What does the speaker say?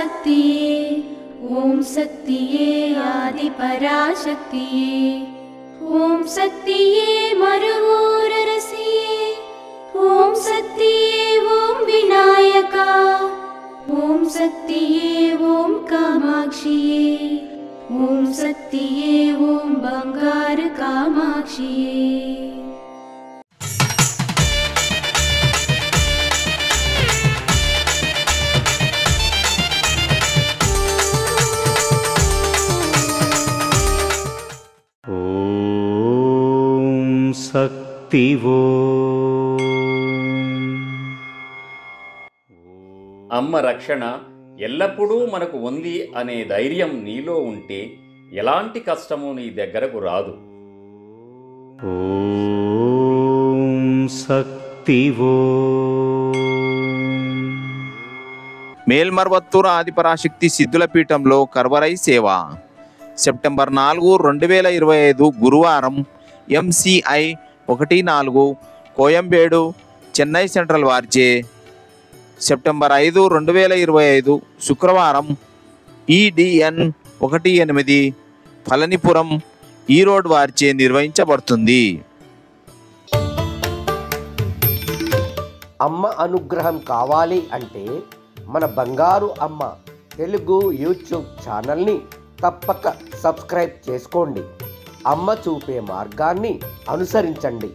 पराशक्तिये ॐ शक्तिये आदिपराशक्तिये ॐ शक्तिये मरुवोररसिये ॐ शक्तिये ॐ विनायका ॐ शक्तिये ॐ कामाक्षिये ॐ शक्तिये ॐ बंगार कामाक्षिये। శక్తివో అమ్మ రక్షణ ఎల్లప్పుడూ మనకు ఉంది అనే ధైర్యం నీలో ఉంటే ఎలాంటి కష్టము నీ దగ్గరకు రాదు. ఓం శక్తివో. మేల్మర్వత్తూరు ఆదిపరాశక్తి సిద్ధుల పీఠంలో కర్వరై సేవ సెప్టెంబర్ 4, 2025 గురువారం MCI 14 కోయంబేడు చెన్నై సెంట్రల్ వారిచే సెప్టెంబర్ 5, 2025 శుక్రవారం EDN 18 ఫలనిపురం ఈరోడ్ వారిచే నిర్వహించబడుతుంది. అమ్మ అనుగ్రహం కావాలి అంటే మన బంగారు అమ్మ తెలుగు యూట్యూబ్ ఛానల్ని తప్పక సబ్స్క్రైబ్ చేసుకోండి. అమ్మ చూపే మార్గాన్ని అనుసరించండి.